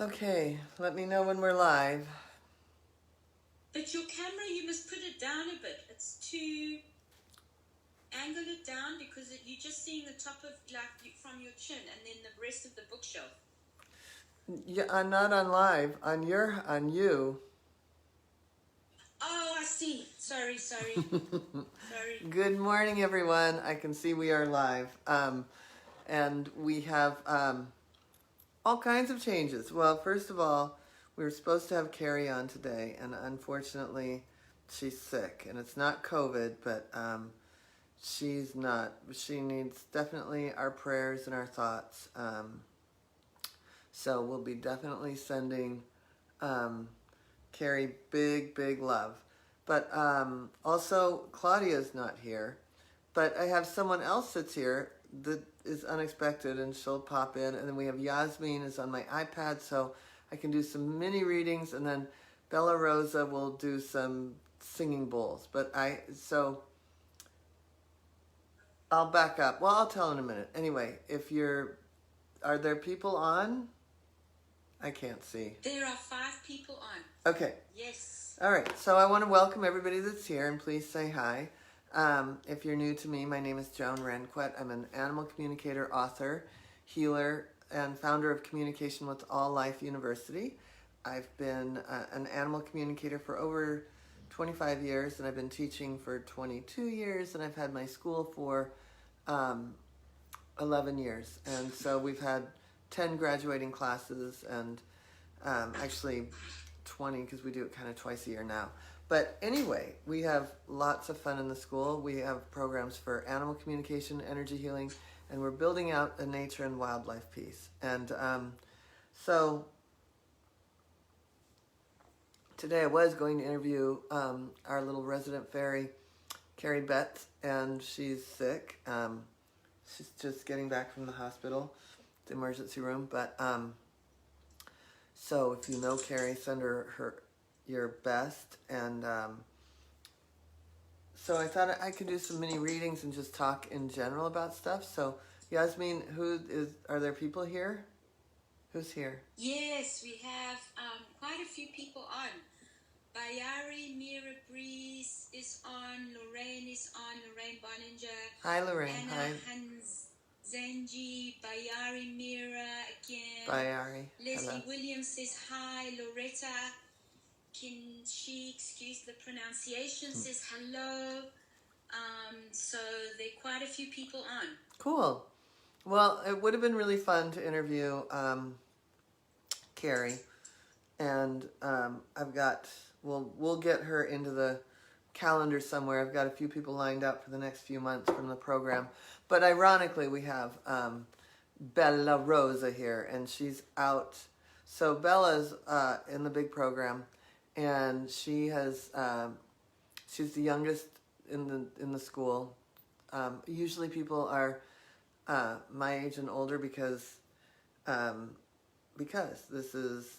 Okay, let me know when we're live. But your camera, you must put it down a bit. It's too... Angle it down because you're just seeing the top of, from your chin and then the rest of the bookshelf. Yeah, I'm not on live. On you. Oh, I see. Sorry. Sorry. Good morning, everyone. I can see we are live. And we have all kinds of changes. Well, first of all, we were supposed to have Carrie on today, and unfortunately, she's sick. And it's not COVID, but she's not. She needs definitely our prayers and our thoughts. So we'll be definitely sending Carrie big love. But also, Claudia's not here. But I have someone else that's here that is unexpected, and she'll pop in. And then we have Yasmin is on my iPad, so I can do some mini readings. And then Bella Rosa will do some singing bowls. But I'll back up. Well, I'll tell in a minute. Anyway, are there people on? I can't see. There are 5 people on. Okay. Yes. All right. So I want to welcome everybody that's here, and please say hi. If you're new to me, my name is Joan Ranquet. I'm an animal communicator, author, healer, and founder of Communication with All Life University. I've been an animal communicator for over 25 years, and I've been teaching for 22 years, and I've had my school for 11 years. And so we've had 10 graduating classes, and actually 20 because we do it kind of twice a year now. But anyway, we have lots of fun in the school. We have programs for animal communication, energy healing, and we're building out a nature and wildlife piece. And so today I was going to interview our little resident fairy, Carrie Betts, and she's sick. She's just getting back from the hospital, the emergency room. But so if you know Carrie, send her your best. And so I thought I could do some mini readings and just talk in general about stuff. So Yasmin, are there people here? Who's here? Yes, we have quite a few people on. Bayari Mira Breeze is on. Lorraine is on. Lorraine Boninger. Hi, Lorraine. Anna Hi. Zanji, Bayari Mira again. Bayari. Leslie Hello. Williams says hi. Loretta, can she excuse the pronunciation, says hello. So there are quite a few people on. Cool. Well, it would have been really fun to interview Carrie, and we'll get her into the calendar somewhere. I've got a few people lined up for the next few months from the program. But ironically, we have Bella Rosa here, and she's out. So Bella's in the big program, and she's the youngest in the school. Usually people are my age and older because this is,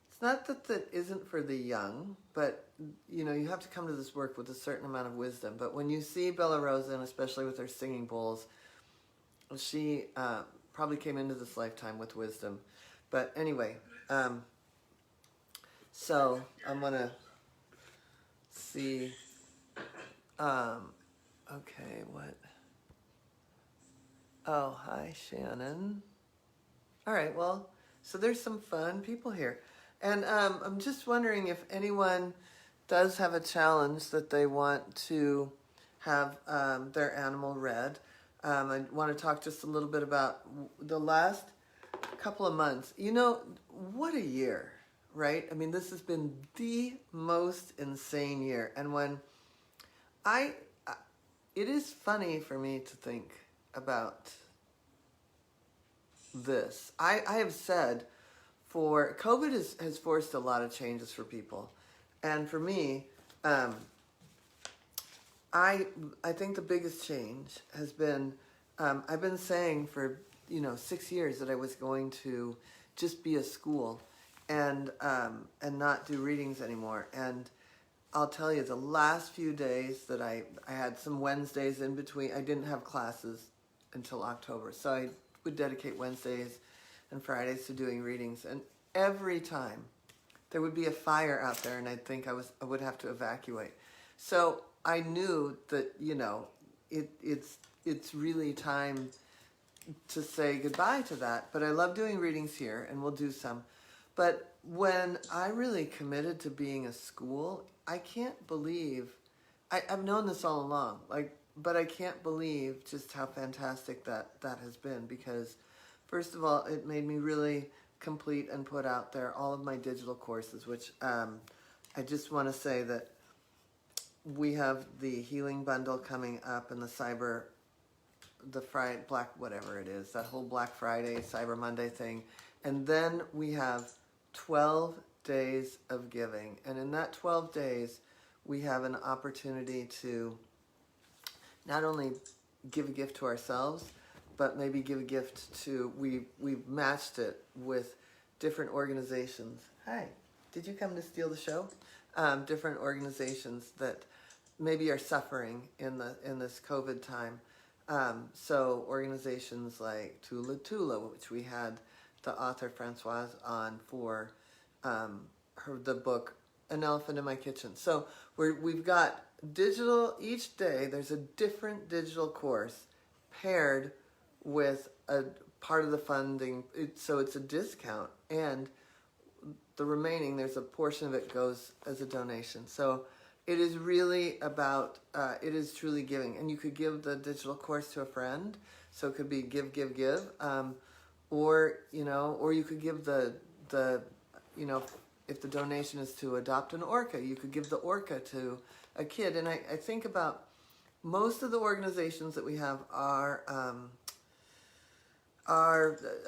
it's not that isn't for the young, but you have to come to this work with a certain amount of wisdom. But when you see Bella Rosa, and especially with her singing bowls, she probably came into this lifetime with wisdom. But anyway, so I'm gonna see. Okay, what? Oh, hi, Shannon. All right, well, so there's some fun people here. And I'm just wondering if anyone does have a challenge that they want to have their animal read. I want to talk just a little bit about the last couple of months. What a year, right? I mean, this has been the most insane year. And when it is funny for me to think about this. I have said COVID has forced a lot of changes for people. And for me, I think the biggest change has been, I've been saying for 6 years that I was going to just be a school and not do readings anymore. And I'll tell you, the last few days that I had some Wednesdays in between. I didn't have classes until October, so I would dedicate Wednesdays and Fridays to doing readings. And every time there would be a fire out there, and I'd think I would have to evacuate. So I knew that, you know, it's really time to say goodbye to that. But I love doing readings here, and we'll do some. But when I really committed to being a school, I can't believe, I've known this all along, but I can't believe just how fantastic that has been, because first of all, it made me really complete and put out there all of my digital courses, which I just want to say that we have the healing bundle coming up, and the Friday, Black, whatever it is, that whole Black Friday, Cyber Monday thing. And then we have 12 days of giving. And in that 12 days, we have an opportunity to not only give a gift to ourselves, but maybe give a gift to, we've matched it with different organizations. Hi, did you come to steal the show? Different organizations that maybe are suffering in this COVID time. So organizations like Tula Tula, which we had the author Francoise on for the book An Elephant in My Kitchen. So we've got digital, each day there's a different digital course paired with a part of the funding, so it's a discount, and the remaining, there's a portion of it goes as a donation. So it is really about, it is truly giving. And you could give the digital course to a friend, so it could be give, or, you know, or you could give the you know, if the donation is to adopt an orca, you could give the orca to a kid. And I think about most of the organizations that we have are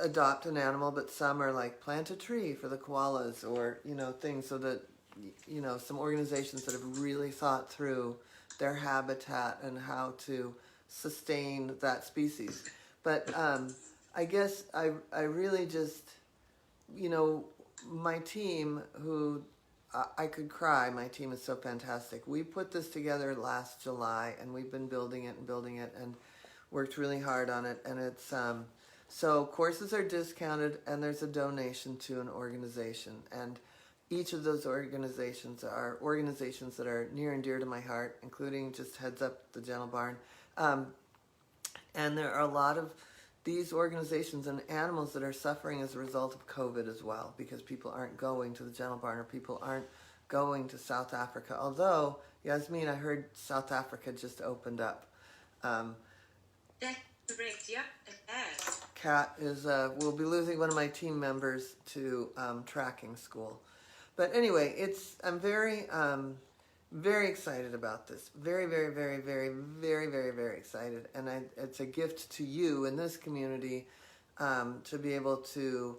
adopt an animal, but some are like plant a tree for the koalas, or, you know, things, so that, you know, some organizations that have really thought through their habitat and how to sustain that species. But I guess I really just, you know, my team, who I could cry, my team is so fantastic. We put this together last July, and we've been building it and worked really hard on it. And it's so courses are discounted, and there's a donation to an organization, and each of those organizations are organizations that are near and dear to my heart, including, just heads up, the Gentle Barn. And there are a lot of these organizations and animals that are suffering as a result of COVID as well, because people aren't going to the Gentle Barn, or people aren't going to South Africa. Although, Yasmin, I heard South Africa just opened up. That's correct, yeah, it has. Kat is, will be losing one of my team members to tracking school. But anyway, I'm very, very excited about this. Very, very, very, very, very, very, very excited. And it's a gift to you in this community to be able to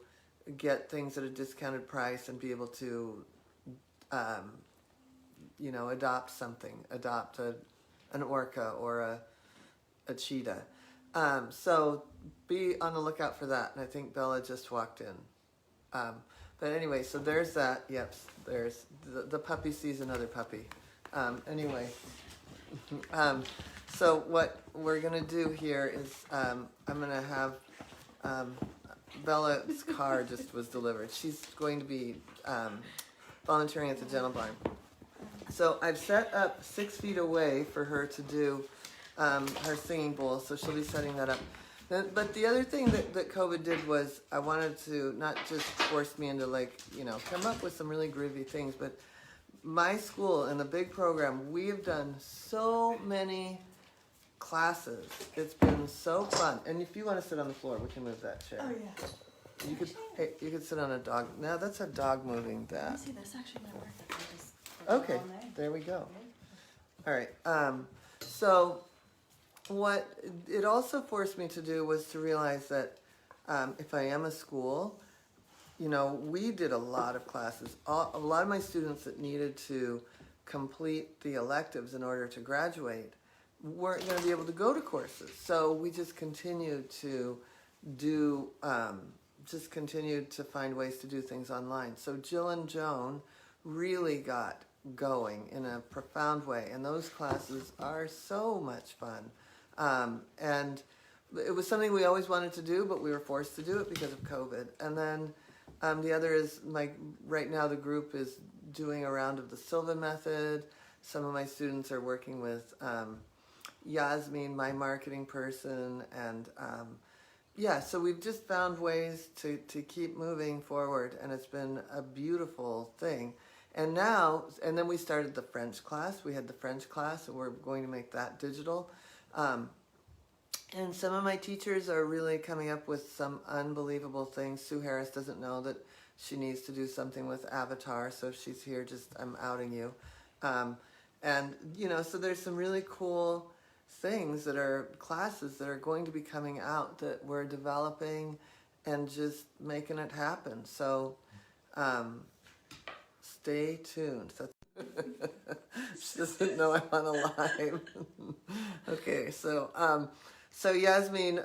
get things at a discounted price and be able to, you know, adopt something, adopt an orca or a cheetah. So be on the lookout for that. And I think Bella just walked in. But anyway, so there's that. Yep, there's the puppy sees another puppy. Anyway, so what we're going to do here is I'm going to have Bella's car just was delivered. She's going to be volunteering at the Gentle Barn. So I've set up 6 feet away for her to do her singing bowl, so she'll be setting that up. But the other thing that COVID did was, I wanted to not just force me into, like, you know, come up with some really groovy things, but my school and the big program, we have done so many classes. It's been so fun. And if you want to sit on the floor, we can move that chair. Oh, yeah. You could, hey, you could sit on a dog. Now that's a dog moving Let that. me see, this actually might work. If I just put it Okay, on there. there we go. All right. So what it also forced me to do was to realize that if I am a school, you know, we did a lot of classes. A lot of my students that needed to complete the electives in order to graduate weren't going to be able to go to courses. So we just continued to do, just continued to find ways to do things online. So Jill and Joan really got going in a profound way. And those classes are so much fun. And it was something we always wanted to do, but we were forced to do it because of COVID. And then the other is right now the group is doing a round of the Silva method. Some of my students are working with Yasmin, my marketing person, and so we've just found ways to keep moving forward, and it's been a beautiful thing. And then we started the French class. We had the French class, and we're going to make that digital. And some of my teachers are really coming up with some unbelievable things. Sue Harris doesn't know that she needs to do something with Avatar, so if she's here, I'm outing you. And, so there's some really cool things that are classes that are going to be coming out that we're developing and just making it happen. So stay tuned. She doesn't know I'm on a live. Okay, so Yasmin,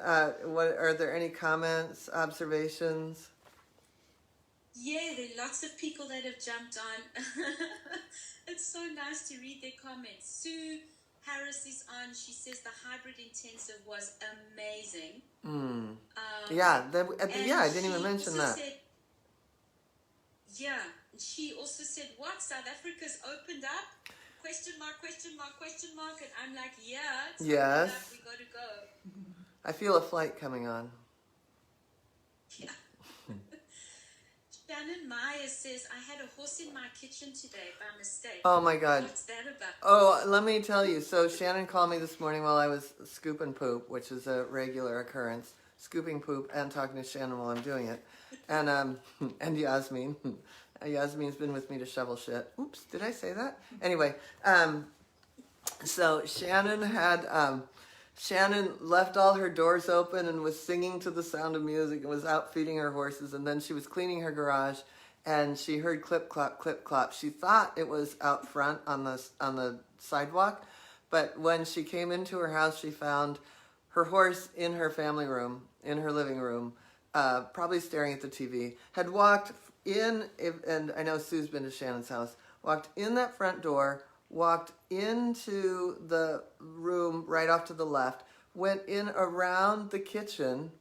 what are there any comments, observations? Yeah, there are lots of people that have jumped on. It's so nice to read their comments. Sue Harris is on. She says the hybrid intensive was amazing. I didn't even mention that. She also said, what? South Africa's opened up? Question mark, question mark, question mark. And I'm like, yeah, it's yes. opened up. We got to go. I feel a flight coming on. Yeah. Shannon Myers says, I had a horse in my kitchen today by mistake. Oh my God. What's that about? Oh, let me tell you. So Shannon called me this morning while I was scooping poop, which is a regular occurrence. Scooping poop and talking to Shannon while I'm doing it. And Yasmin. Yasmin's been with me to shovel shit. Oops, did I say that? Anyway, so Shannon left all her doors open and was singing to the sound of music and was out feeding her horses, and then she was cleaning her garage and she heard clip clop, clip clop. She thought it was out front on the sidewalk, but when she came into her house, she found her horse in her family room, in her living room, probably staring at the TV, had walked in, and I know Sue's been to Shannon's house, walked in that front door, walked into the room right off to the left, went in around the kitchen,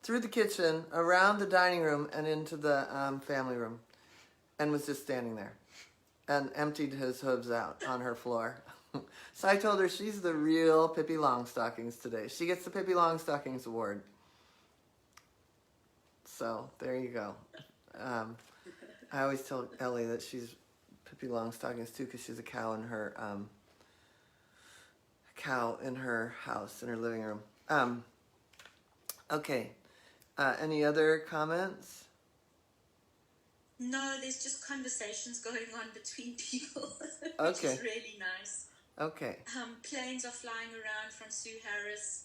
through the kitchen, around the dining room, and into the family room, and was just standing there, and emptied his hooves out on her floor. So I told her she's the real Pippi Longstockings today. She gets the Pippi Longstockings award. So there you go. I always tell Ellie that she's Pippi Longstockings too, because she's a cow in her house, in her living room. Okay. Any other comments? No, there's just conversations going on between people, which Okay. is really nice. Okay. Planes are flying around from Sue Harris.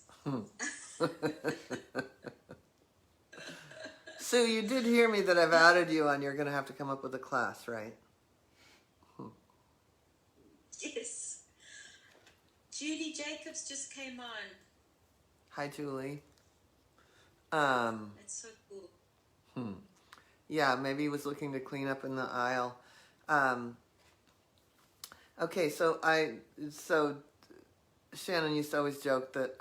Sue, you did hear me that I've added you on. You're going to have to come up with a class, right? Yes. Judy Jacobs just came on. Hi, Julie. That's so cool. Yeah, maybe he was looking to clean up in the aisle. Okay, so Shannon used to always joke that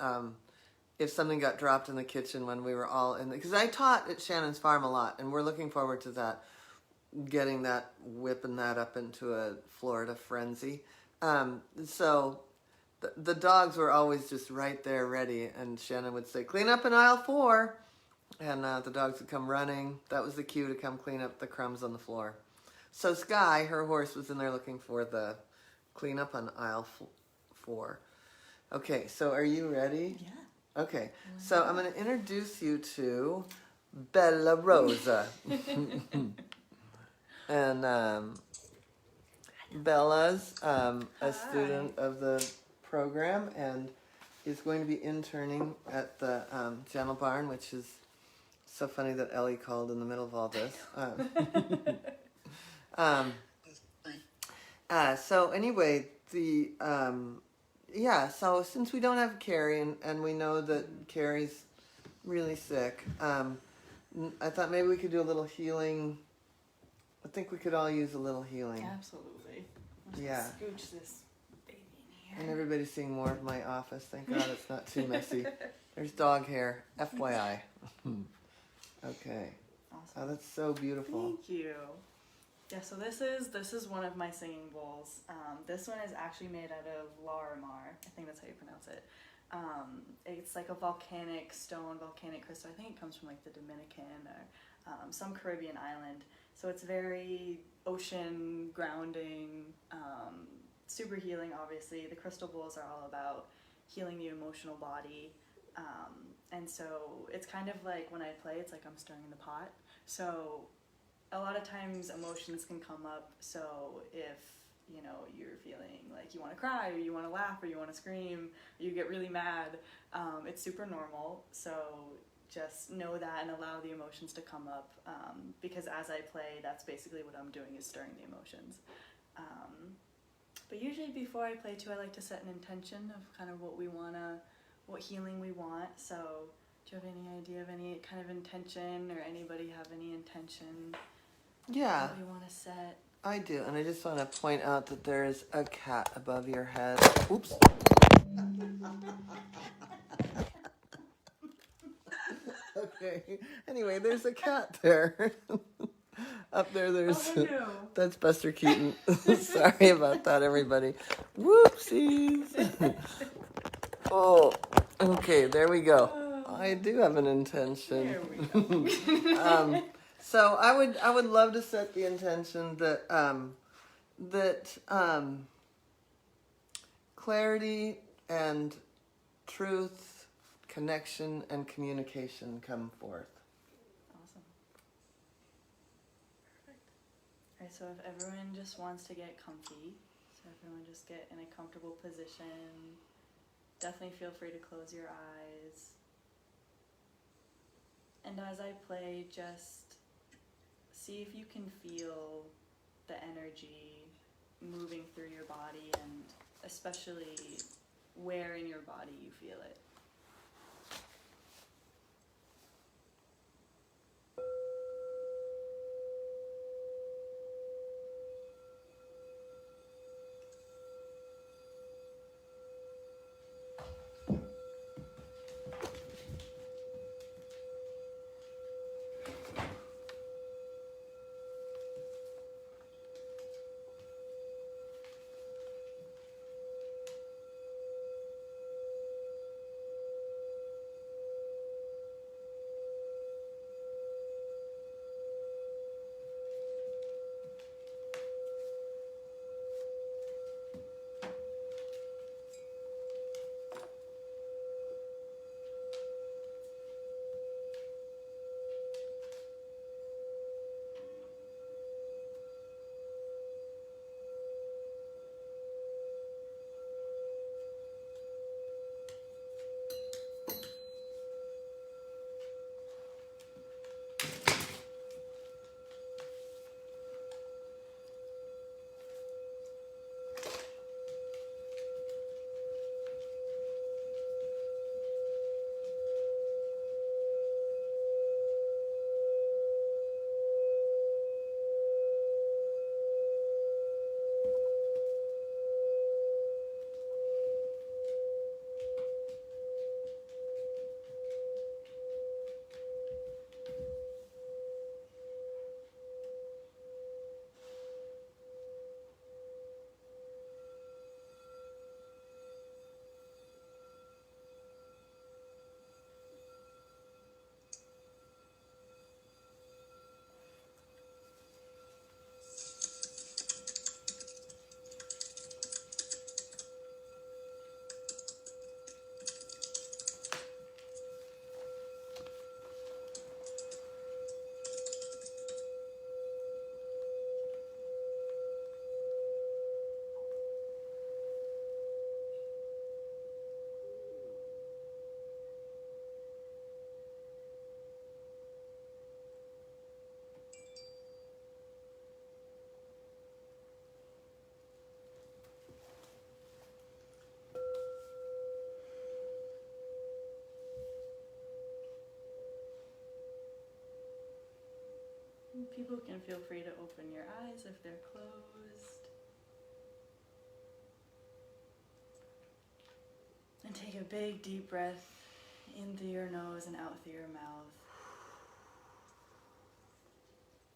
if something got dropped in the kitchen when we were all in, because I taught at Shannon's farm a lot, and we're looking forward to that, whipping that up into a Florida frenzy. So the dogs were always just right there ready, and Shannon would say, clean up in aisle 4, and the dogs would come running. That was the cue to come clean up the crumbs on the floor. So Sky, her horse, was in there looking for the clean up on aisle 4. Okay, so are you ready? Yeah. Okay, so I'm going to introduce you to Bella Rosa. And Bella's a student of the program and is going to be interning at the Channel Barn, which is so funny that Ellie called in the middle of all this. So anyway, so since we don't have Carrie and we know that Carrie's really sick, I thought maybe we could do a little healing. I think we could all use a little healing. Absolutely. I'll just Yeah. Scooch this baby in here. And everybody's seeing more of my office. Thank God it's not too messy. There's dog hair, FYI. Okay. Awesome. Oh, that's so beautiful. Thank you. Yeah, so this is one of my singing bowls. This one is actually made out of Larimar. I think that's how you pronounce it. It's like a volcanic crystal. I think it comes from like the Dominican or some Caribbean island. So it's very ocean grounding, super healing. Obviously, the crystal bowls are all about healing the emotional body. And so it's kind of like when I play, it's like I'm stirring the pot. So a lot of times emotions can come up. So if you're feeling like you want to cry or you want to laugh or you want to scream, or you get really mad, it's super normal. So just know that and allow the emotions to come up, because as I play, that's basically what I'm doing, is stirring the emotions. But usually before I play too, I like to set an intention of kind of what healing we want. So do you have any idea of any kind of intention, or anybody have any intention Yeah, that we want to set? I do. And I just want to point out that there is a cat above your head. Oops. Okay. Anyway, there's a cat there. Up there, there's... Oh, no. That's Buster Keaton. Sorry about that, everybody. Whoopsies. Oh, okay, there we go. I do have an intention. There we go. So I would love to set the intention that clarity and truth, connection and communication come forth. Awesome. Perfect. Alright, so if everyone just wants to get comfy, so everyone just get in a comfortable position, definitely feel free to close your eyes. And as I play, just see if you can feel the energy moving through your body, and especially where in your body you feel it. People can feel free to open your eyes if they're closed. a big deep breath in through your nose and out through your mouth.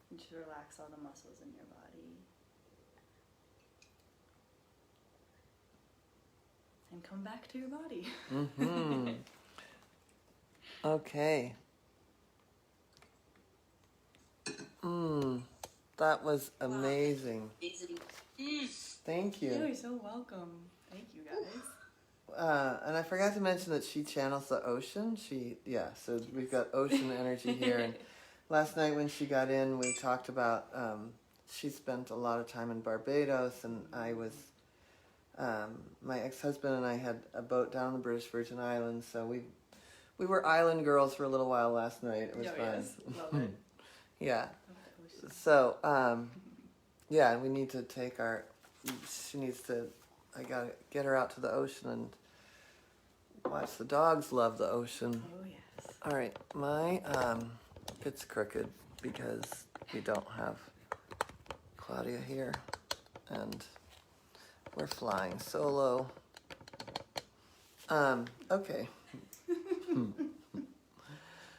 And just relax all the muscles in your body. And come back to your body. Mm-hmm. Okay. That was amazing. Amazing. Thank you. You're so welcome. Thank you, guys. And I forgot to mention that she channels the ocean. So we've got ocean energy here. And last night when she got in, we talked about, she spent a lot of time in Barbados, and I was, my ex-husband and I had a boat down in the British Virgin Islands, so we were island girls for a little while last night. It was fun. Yes. Love it. Yeah. Love the ocean. So, yeah, we need to I gotta get her out to the ocean and watch the dogs love the ocean. Oh, yes. All right, it's crooked because we don't have Claudia here, and we're flying solo. Okay.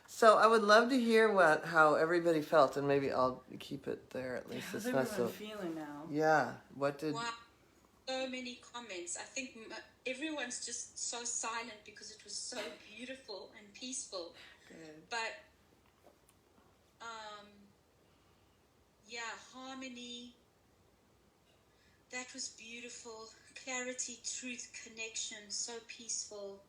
So I would love to hear how everybody felt, and maybe I'll keep it there at least. How's It's not everyone so. feeling now? Yeah. What did? Wow, so many comments. I think everyone's just so silent because it was so beautiful and peaceful. Good. But, harmony. That was beautiful. Clarity, truth, connection, so peaceful.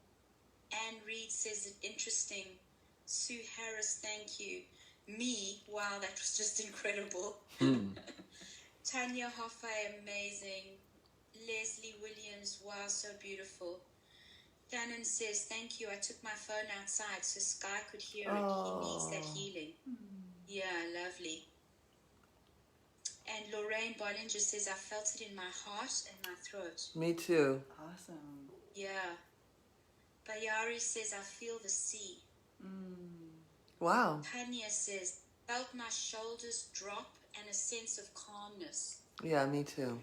Anne Reed says it interesting. Sue Harris, thank you. Me, wow, that was just incredible. Tanya Hoffa, amazing. Leslie Williams, wow, so beautiful. Shannon says, thank you. I took my phone outside so Sky could hear it. He needs that healing. Yeah, lovely. And Lorraine Bollinger says, I felt it in my heart and my throat. Me too. Awesome. Yeah. Bayari says, I feel the sea. Wow. Tanya says, felt my shoulders drop and a sense of calmness. Yeah, me too.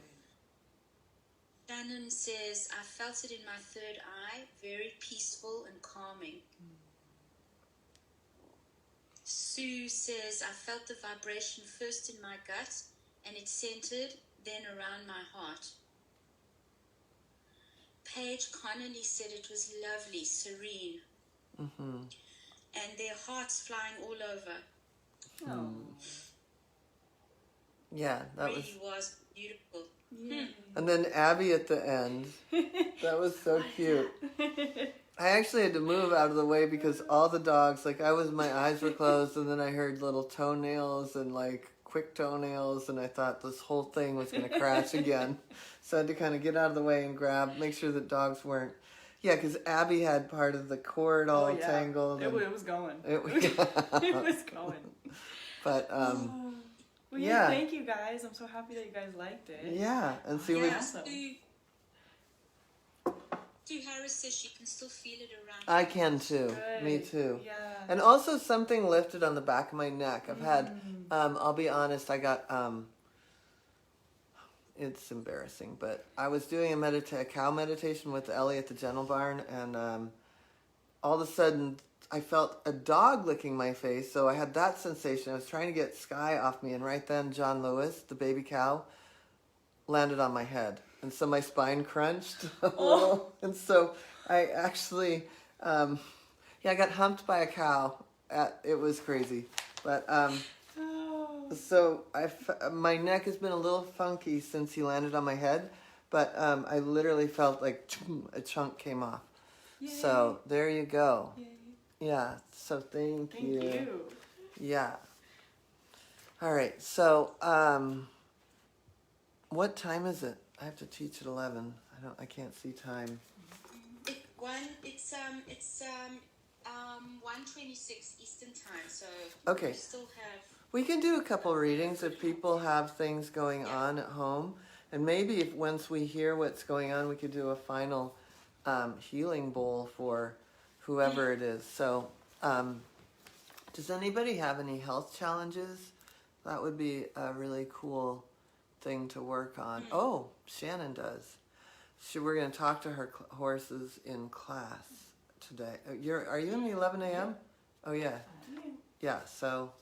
Shannon says, I felt it in my third eye, very peaceful and calming. Sue says, I felt the vibration first in my gut, and it centered, then around my heart. Paige Connolly said it was lovely, serene. And their hearts flying all over. Oh. Yeah, that Really was beautiful. Yeah. And then Abby at the end. That was so cute. I actually had to move out of the way because all the dogs, my eyes were closed, and then I heard little toenails and quick toenails, and I thought this whole thing was going to crash again. So I had to kind of get out of the way and make sure the dogs weren't. Yeah, because Abby had part of the cord all tangled. It was going. It was going. But, well, yeah, thank you guys. I'm so happy that you guys liked it. Yeah, and see, Awesome. Sue Harris says she can still feel it around. I can too. Good. Me too. Yeah. And also something lifted on the back of my neck. I've had, I'll be honest, I got, it's embarrassing, but I was doing a cow meditation with Ellie at the Gentle Barn, and all of a sudden I felt a dog licking my face, so I had that sensation. I was trying to get Sky off me, and right then John Lewis, the baby cow, landed on my head. And so my spine crunched a little. And so I actually, I got humped by a cow. It was crazy. But, so my neck has been a little funky since he landed on my head. But I literally felt like a chunk came off. Yay. So there you go. Yay. Yeah, so thank you. Thank you. Yeah. All right, so what time is it? I have to teach at 11. I can't see time. It's 1:26 Eastern time, so Okay. we still have. We can do a couple readings if people have things going on at home, and maybe once we hear what's going on, we could do a final healing bowl for whoever it is. So, does anybody have any health challenges? That would be a really cool thing to work on. Oh, Shannon does. we're going to talk to her horses in class today. Are you in the 11 a.m.? Oh, yeah. Yeah, so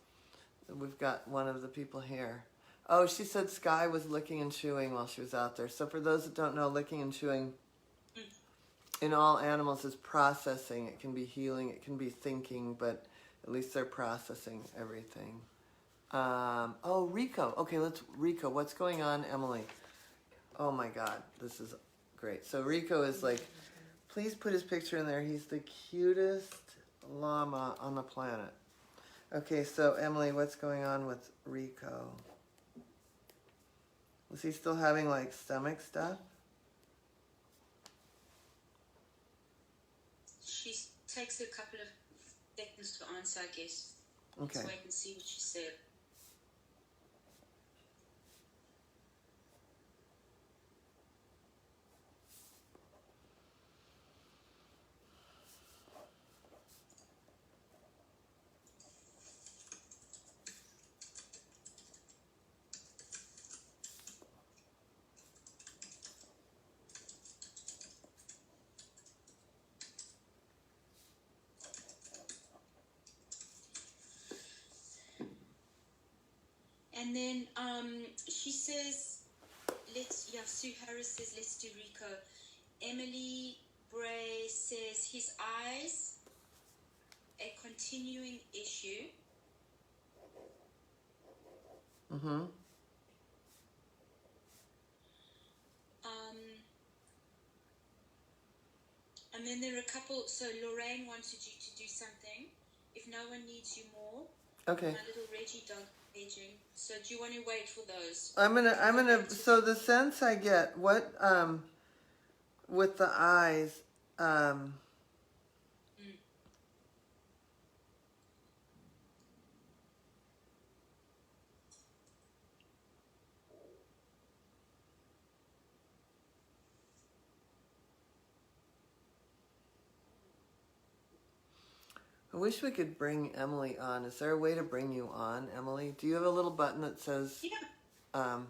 we've got one of the people here. Oh, she said Sky was licking and chewing while she was out there. So for those that don't know, licking and chewing in all animals is processing. It can be healing, it can be thinking, but at least they're processing everything. Oh, Rico. Okay, Rico, what's going on, Emily? Oh my God, this is great. So Rico is like, please put his picture in there. He's the cutest llama on the planet. Okay, so Emily, what's going on with Rico? Was he still having like stomach stuff? She takes a couple of seconds to answer, I guess. Okay. Let's wait and see what she said. And then she says, Sue Harris says, let's do Rico. Emily Bray says, his eyes, a continuing issue. Mm-hmm. And then there are a couple, so Lorraine wanted you to do something. If no one needs you more. Okay. My little Reggie dog aging. So do you want to wait for those? So the sense I get, with the eyes, I wish we could bring Emily on. Is there a way to bring you on, Emily? Do you have a little button that says, come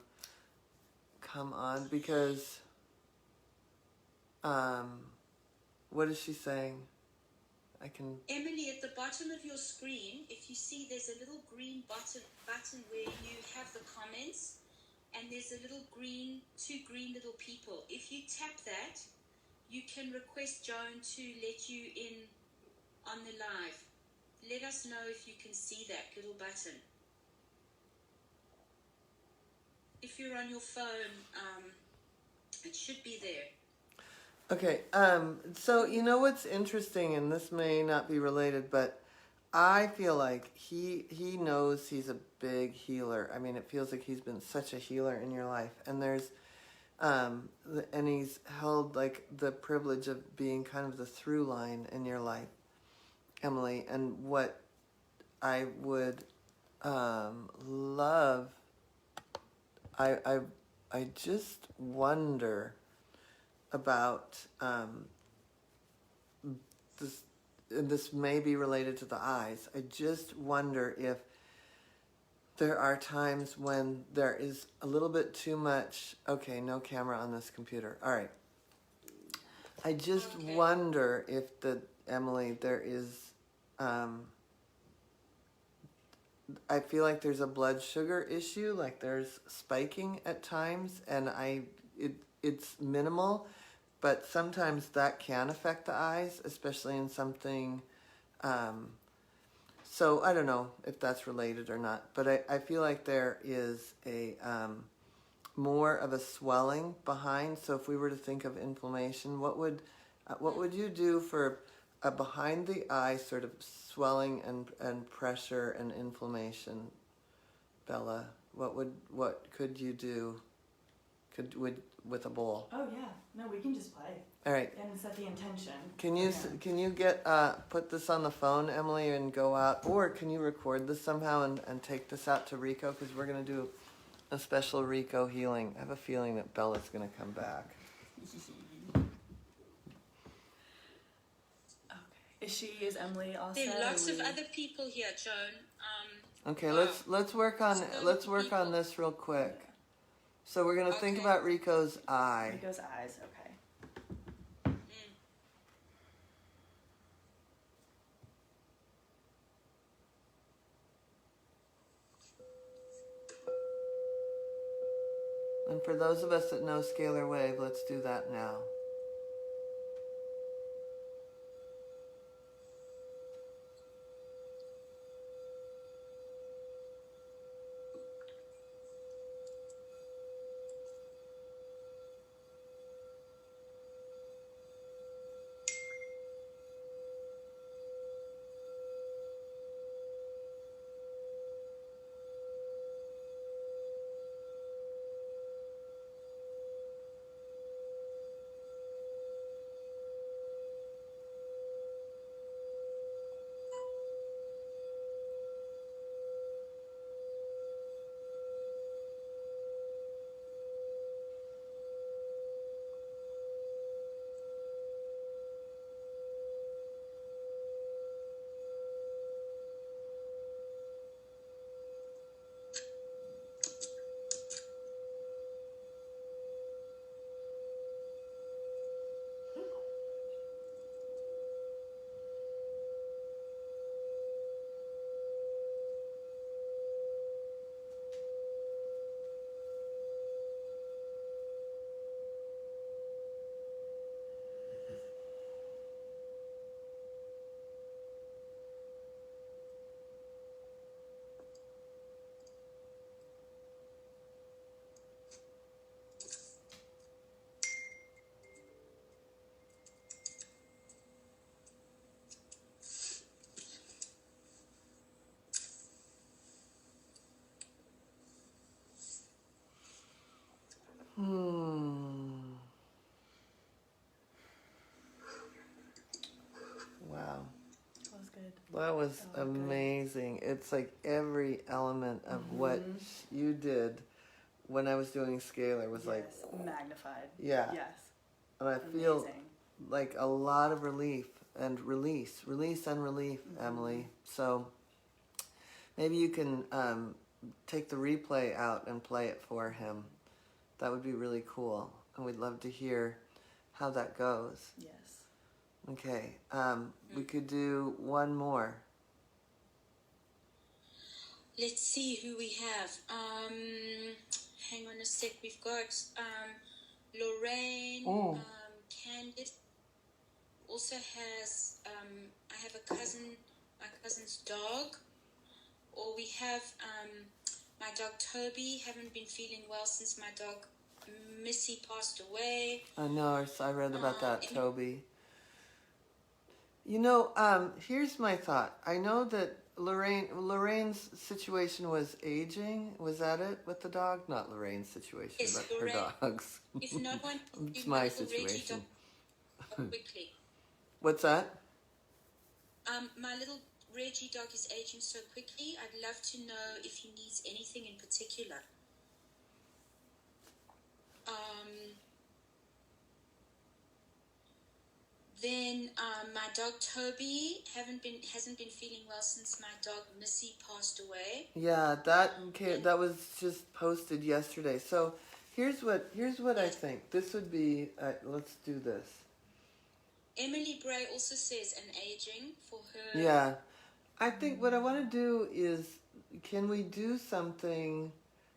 on? Because, what is she saying? Emily, at the bottom of your screen, if you see, there's a little green button where you have the comments, and there's a little two green little people. If you tap that, you can request Joan to let you in on the live. Let us know if you can see that little button. If you're on your phone, it should be there. Okay, so you know what's interesting, and this may not be related, but I feel like he knows he's a big healer. I mean, it feels like he's been such a healer in your life, and there's, and he's held like the privilege of being kind of the through line in your life, Emily. And what I would love, I just wonder about this. And this may be related to the eyes. I just wonder if there are times when there is a little bit too much. Okay, no camera on this computer. All right. I just wonder if Emily, there is. I feel like there's a blood sugar issue. Like there's spiking at times, and it's minimal. But sometimes that can affect the eyes, especially in something. So I don't know if that's related or not. But I feel like there is a more of a swelling behind. So if we were to think of inflammation, what would you do for a behind the eye sort of swelling and pressure and inflammation, Bella? What could you do? With a bowl? Oh yeah, no, we can just play. All right. And set the intention. Can you get put this on the phone, Emily, and go out, or can you record this somehow and take this out to Rico, because we're gonna do a special Rico healing. I have a feeling that Bella's gonna come back. Okay. Is Emily all set? There are lots of other people here, Joan. Okay, let's work on this real quick. So we're gonna think about Rico's eye. Rico's eyes, okay. For those of us that know scalar wave, let's do that now. Wow. That was good. That was amazing. It's like every element of what you did when I was doing scalar was like magnified. Yeah. Yes. And I feel like a lot of relief and release and relief, Emily. So maybe you can take the replay out and play it for him. That would be really cool. And we'd love to hear how that goes. Yes. Okay. We could do one more. Let's see who we have. Hang on a sec. We've got Lorraine. Candice also has. I have a cousin. My cousin's dog. Or we have my dog Toby. Haven't been feeling well since my dog Missy passed away. I know. I read about that, Toby. You know, here's my thought. I know that Lorraine's situation was aging. Was that it with the dog? Not Lorraine's situation, yes, but Lorraine, her dog's. If not one, It's my situation. Quickly. What's that? My little Reggie dog is aging so quickly. I'd love to know if he needs anything in particular. Then my dog Toby hasn't been feeling well since my dog Missy passed away. Yeah, that was just posted yesterday. So here's what I think. This would be. Let's do this. Emily Bray also says an aging for her. Yeah, I think what I want to do is, can we do something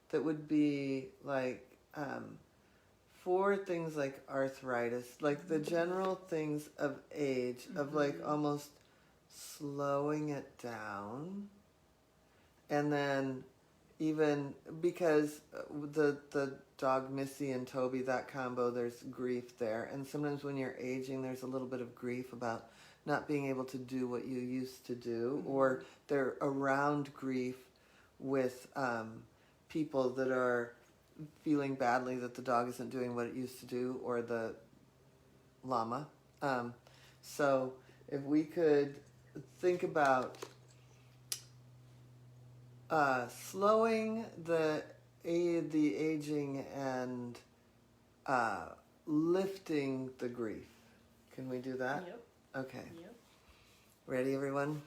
that would be like. For things like arthritis, like the general things of age, of like almost slowing it down, and then even because the dog Missy and Toby, that combo, there's grief there, and sometimes when you're aging, there's a little bit of grief about not being able to do what you used to do, or they're around grief with people that are feeling badly that the dog isn't doing what it used to do, or the llama. So if we could think about slowing the aging and lifting the grief. Can we do that? Yep. Okay. Yep. Ready, everyone?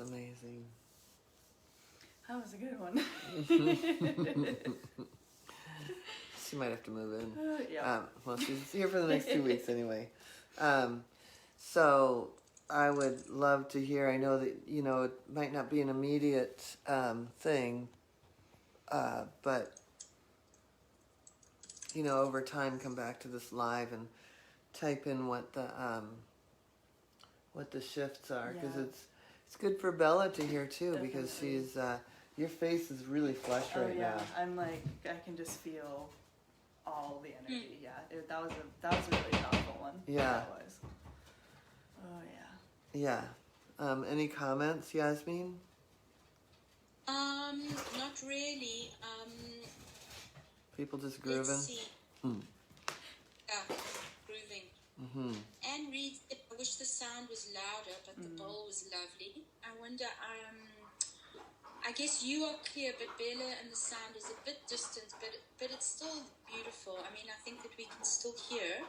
amazing. That was a good one. She might have to move in. Yeah. Well, she's here for the next 2 weeks anyway. So I would love to hear. I know that it might not be an immediate thing, but over time, come back to this live and type in what the shifts are, because Yeah. it's good for Bella to hear too, because Definitely. she's your face is really flushed right yeah. now. I'm like, I can just feel all the energy. Yeah, that was a really powerful one. Yeah. That was. Oh yeah. Yeah. Any comments, Yasmin? Not really. People just grooving? Let's see. Hmm. Yeah, grooving. Mm-hmm. Anne Reed said, I wish the sound was louder, but the bowl was lovely. I wonder, I guess you are clear, but Bella and the sound is a bit distant, but it's still beautiful. I mean, I think that we can still hear.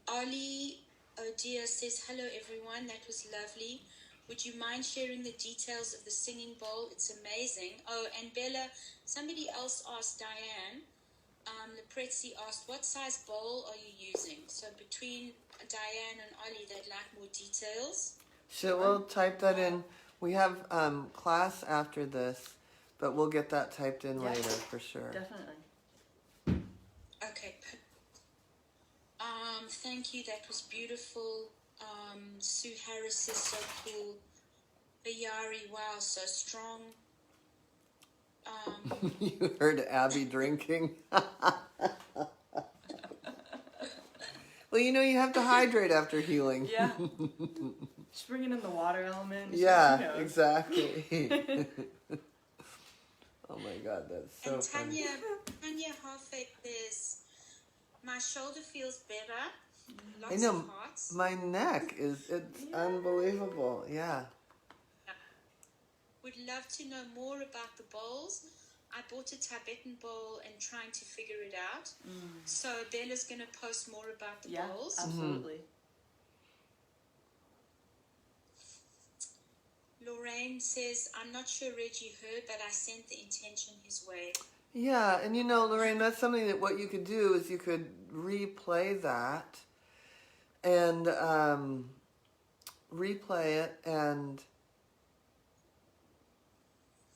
Ali Odia says, hello everyone, that was lovely. Would you mind sharing the details of the singing bowl? It's amazing. Oh, and Bella, somebody else asked Diane, Leprezzi asked, what size bowl are you using? So between Diane and Ollie, they'd like more details. Sure, we'll type that in. We have class after this, but we'll get that typed in later for sure. Definitely. Okay. Thank you. That was beautiful. Sue Harris is so cool. Bayari, wow, so strong. You heard Abby drinking? Well, you have to hydrate after healing. Yeah. Just bringing in the water element. Yeah, exactly. Oh my God, that's so and funny. Tanya Harfek says, my shoulder feels better. Lots I know, of hearts. my neck it's unbelievable. Yeah. Would love to know more about the bowls. I bought a Tibetan bowl and trying to figure it out. So Bella's going to post more about the bowls. Absolutely. Lorraine says, I'm not sure Reggie heard, but I sent the intention his way. Yeah, and Lorraine, that's something that what you could do is you could replay that and replay it and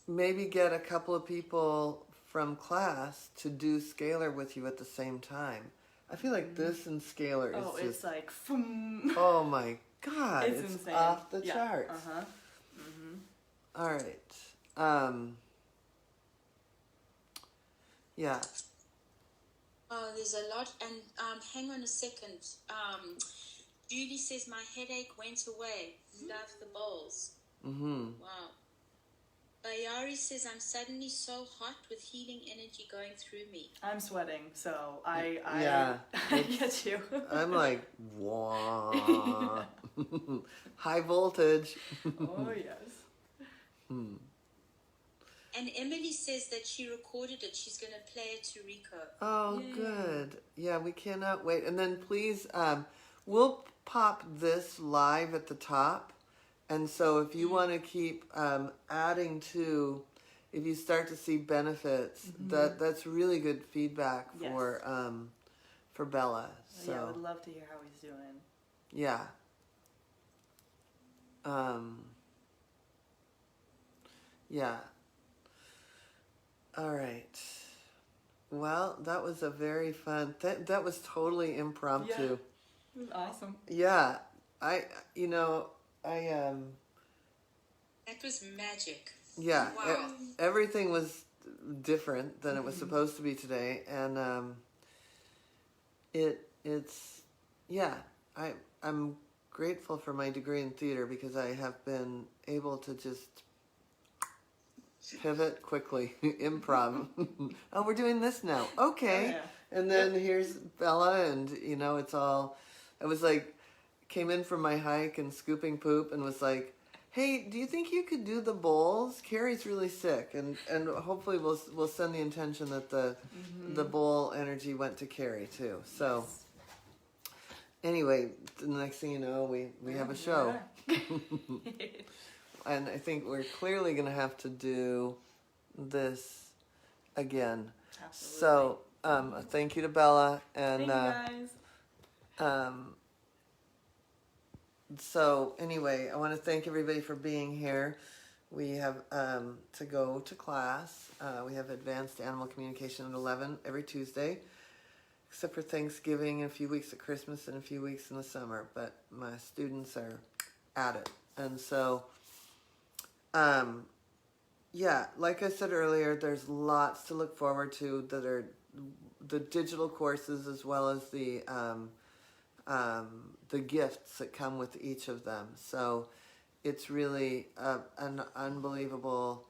maybe get a couple of people from class to do scalar with you at the same time. I feel like this and scalar is just... it's like... Oh my God, it's insane. off the charts. Uh-huh. All right. Yeah. Oh, there's a lot. And hang on a second. Judy says, my headache went away. Love the bowls. Mm-hmm. Wow. Bayari says, I'm suddenly so hot with healing energy going through me. I'm sweating, so I get you. I'm like, wah. High voltage. Oh, yes. And Emily says that she recorded it. She's going to play it to Rico. Oh, good. Yeah, we cannot wait. And then please, we'll pop this live at the top. And so if you want to keep adding to, if you start to see benefits, that's really good feedback for Bella. So Yeah, I would love to hear how he's doing. yeah. Yeah. All right. Well, that was a very fun. That was totally impromptu. Yeah. It was awesome. Yeah. I That was magic. Yeah. Wow. Everything was different than it was supposed to be today, and it's yeah. I'm grateful for my degree in theater because I have been able to just pivot quickly, improv. Oh, we're doing this now. Okay. Oh, yeah. And then here's Bella, and it's all. I was like, came in from my hike and scooping poop, and was like, "Hey, do you think you could do the bowls? Carrie's really sick, and hopefully we'll send the intention that the bowl energy went to Carrie too." So, anyway, the next thing you know, we have a show. Yeah. And I think we're clearly going to have to do this again. Absolutely. So, thank you to Bella. And Thank you guys. so, anyway, I want to thank everybody for being here. We have to go to class. We have advanced animal communication at 11 every Tuesday, except for Thanksgiving and a few weeks at Christmas and a few weeks in the summer. But my students are at it. And so, yeah, like I said earlier, there's lots to look forward to that are the digital courses as well as the gifts that come with each of them. So it's really an unbelievable,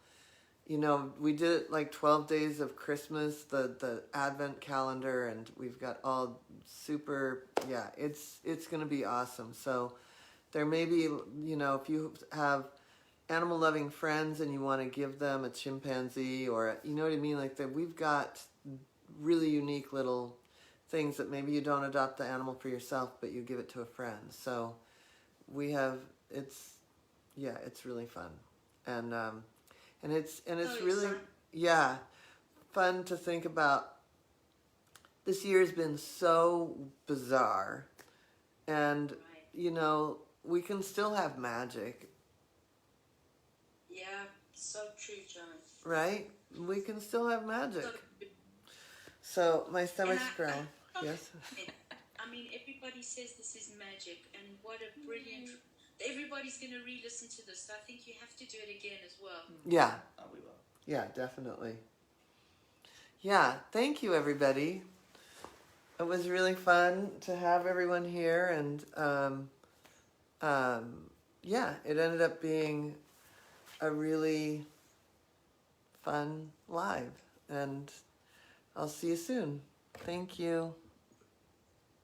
you know, we did it like 12 days of Christmas, the Advent calendar, and we've got all super, yeah, it's going to be awesome. So there may be, you know, if you have animal loving friends and you want to give them a chimpanzee or, you know what I mean? Like that, we've got really unique little things that maybe you don't adopt the animal for yourself, but you give it to a friend. So we have, it's really fun. And it's really, yeah, fun to think about. This year has been so bizarre, and Right. you know, we can still have magic, Yeah, so true, Joan. right? We can still have magic. So true. So my stomach's And growling. Yes. I mean, everybody says this is magic, and what a brilliant. Everybody's going to re-listen to this. So I think you have to do it again as well. Yeah. Oh, we will. Yeah, definitely. Yeah, thank you, everybody. It was really fun to have everyone here, and yeah, it ended up being a really fun live, and I'll see you soon. Thank you.